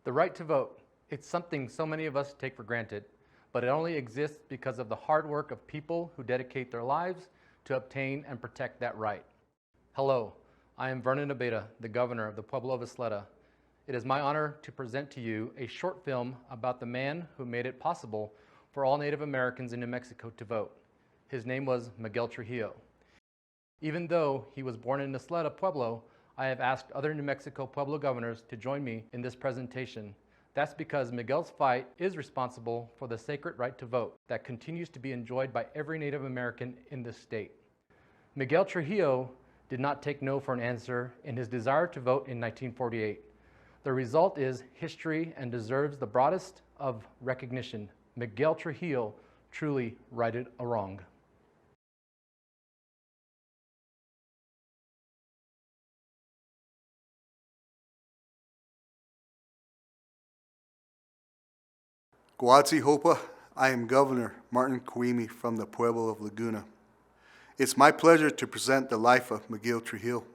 The right to vote, it's something so many of us take for granted, but it only exists because of the hard work of people who dedicate their lives to obtain and protect that right. Hello, I am Vernon Abeda, the governor of the Pueblo of Isleta. It is my honor to present to you a short film about the man who made it possible for all Native Americans in New Mexico to vote. His name was Miguel Trujillo. Even though he was born in Isleta, Pueblo, I have asked other New Mexico Pueblo governors to join me in this presentation. That's because Miguel's fight is responsible for the sacred right to vote that continues to be enjoyed by every Native American in this state. Miguel Trujillo did not take no for an answer in his desire to vote in 1948. The result is history and deserves the broadest of recognition. Miguel Trujillo truly righted a wrong. Guadzi Hopa, I am Governor Martin Cuimi from the Pueblo of Laguna. It's my pleasure to present the life of Miguel Trujillo.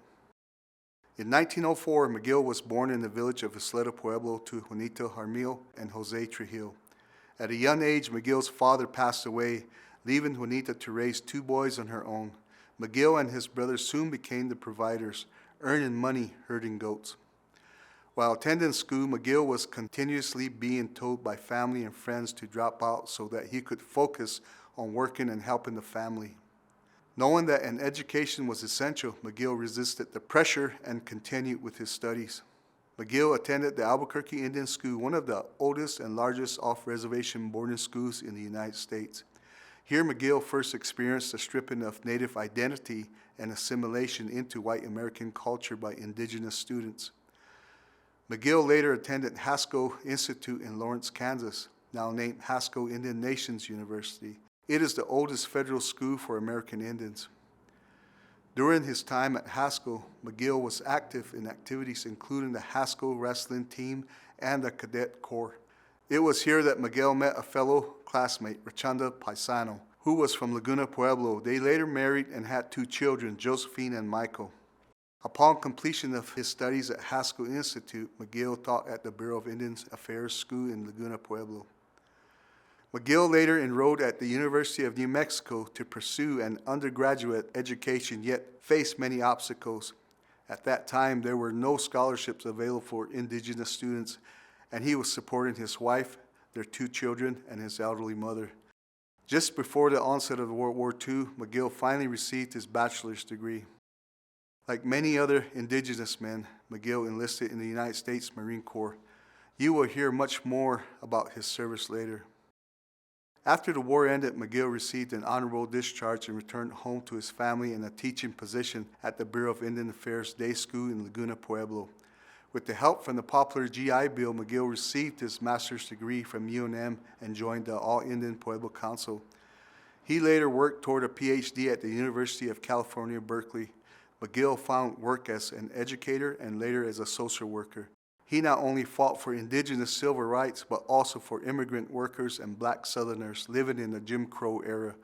In 1904, Miguel was born in the village of Isleta Pueblo to Juanito Jaramillo and Jose Trujillo. At a young age, Miguel's father passed away, leaving Juanita to raise two boys on her own. Miguel and his brothers soon became the providers, earning money herding goats. While attending school, Miguel was continuously being told by family and friends to drop out so that he could focus on working and helping the family. Knowing that an education was essential, Miguel resisted the pressure and continued with his studies. Miguel attended the Albuquerque Indian School, one of the oldest and largest off-reservation boarding schools in the United States. Here, Miguel first experienced the stripping of Native identity and assimilation into white American culture by indigenous students. Miguel later attended Haskell Institute in Lawrence, Kansas, now named Haskell Indian Nations University. It is the oldest federal school for American Indians. During his time at Haskell, Miguel was active in activities including the Haskell wrestling team and the Cadet Corps. It was here that Miguel met a fellow classmate, Rachanda Paisano, who was from Laguna Pueblo. They later married and had two children, Josephine and Michael. Upon completion of his studies at Haskell Institute, Miguel taught at the Bureau of Indian Affairs School in Laguna Pueblo. Miguel later enrolled at the University of New Mexico to pursue an undergraduate education, yet faced many obstacles. At that time, there were no scholarships available for indigenous students, and he was supporting his wife, their two children, and his elderly mother. Just before the onset of World War II, Miguel finally received his bachelor's degree. Like many other indigenous men, Miguel enlisted in the United States Marine Corps. You will hear much more about his service later. After the war ended, Miguel received an honorable discharge and returned home to his family in a teaching position at the Bureau of Indian Affairs Day School in Laguna Pueblo. With the help from the popular GI Bill, Miguel received his master's degree from UNM and joined the All-Indian Pueblo Council. He later worked toward a PhD at the University of California, Berkeley. Miguel found work as an educator and later as a social worker. He not only fought for indigenous civil rights, but also for immigrant workers and black Southerners living in the Jim Crow era.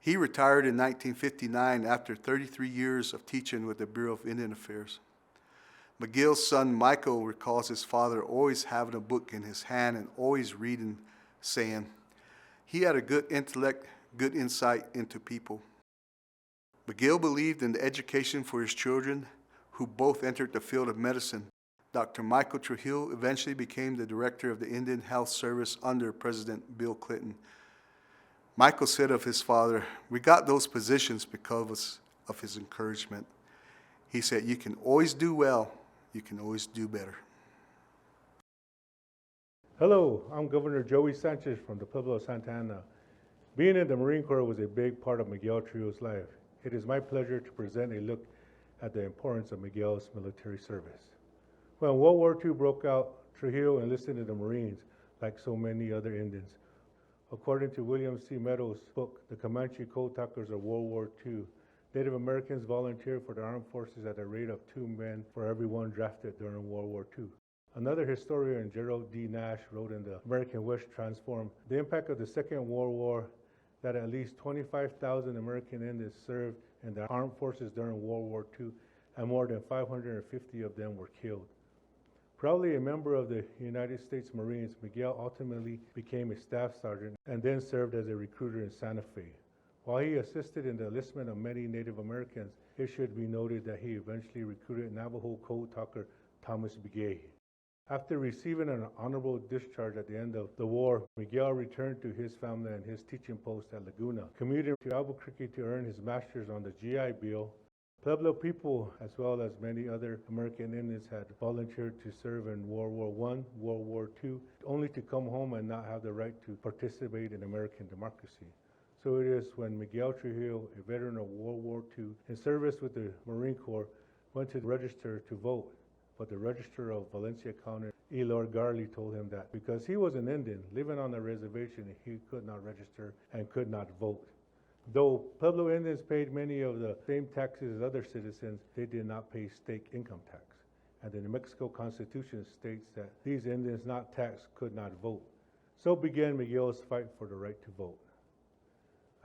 He retired in 1959 after 33 years of teaching with the Bureau of Indian Affairs. Miguel's son Michael recalls his father always having a book in his hand and always reading, saying, he had a good intellect, good insight into people. Miguel believed in the education for his children, who both entered the field of medicine. Dr. Michael Trujillo eventually became the director of the Indian Health Service under President Bill Clinton. Michael said of his father, we got those positions because of his encouragement. He said, you can always do well, you can always do better. Hello, I'm Governor Joey Sanchez from the Pueblo of Santa Ana. Being in the Marine Corps was a big part of Miguel Trujillo's life. It is my pleasure to present a look at the importance of Miguel's military service. When World War II broke out, Trujillo enlisted in the Marines, like so many other Indians. According to William C. Meadows' book, The Comanche Code Talkers of World War II, Native Americans volunteered for the armed forces at a rate of 2 men for every one drafted during World War II. Another historian, Gerald D. Nash, wrote in The American West Transformed, the impact of the Second World War that at least 25,000 American Indians served in the armed forces during World War II, and more than 550 of them were killed. Proudly a member of the United States Marines, Miguel ultimately became a staff sergeant and then served as a recruiter in Santa Fe. While he assisted in the enlistment of many Native Americans, it should be noted that he eventually recruited Navajo code talker Thomas Begay. After receiving an honorable discharge at the end of the war, Miguel returned to his family and his teaching post at Laguna, commuting to Albuquerque to earn his master's on the GI Bill. Pueblo people, as well as many other American Indians, had volunteered to serve in World War I, World War II, only to come home and not have the right to participate in American democracy. So it is when Miguel Trujillo, a veteran of World War II, in service with the Marine Corps, went to register to vote. But the register of Valencia County, Lord Garley, told him that because he was an Indian living on a reservation, he could not register and could not vote. Though Pueblo Indians paid many of the same taxes as other citizens, they did not pay state income tax. And the New Mexico Constitution states that these Indians not taxed could not vote. So began Miguel's fight for the right to vote.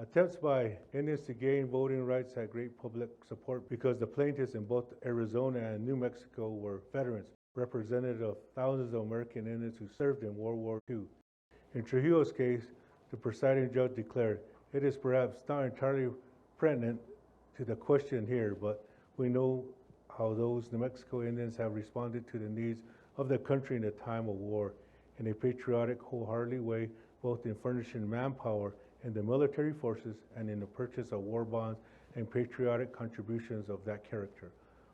Attempts by Indians to gain voting rights had great public support because the plaintiffs in both Arizona and New Mexico were veterans, representative of thousands of American Indians who served in World War II. In Trujillo's case, the presiding judge declared, "It is perhaps not entirely pertinent to the question here, but we know how those New Mexico Indians have responded to the needs of the country in a time of war in a patriotic, wholehearted way, both in furnishing manpower in the military forces and in the purchase of war bonds and patriotic contributions of that character.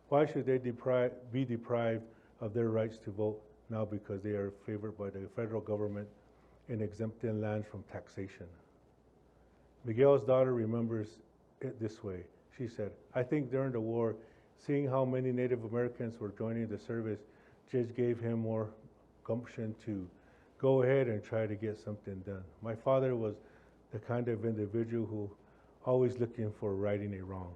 Why should they be deprived of their rights to vote now because they are favored by the federal government in exempting lands from taxation?" Miguel's daughter remembers it this way. She said, "I think during the war, seeing how many Native Americans were joining the service just gave him more gumption to go ahead and try to get something done. My father was the kind of individual who always looking for righting a wrong."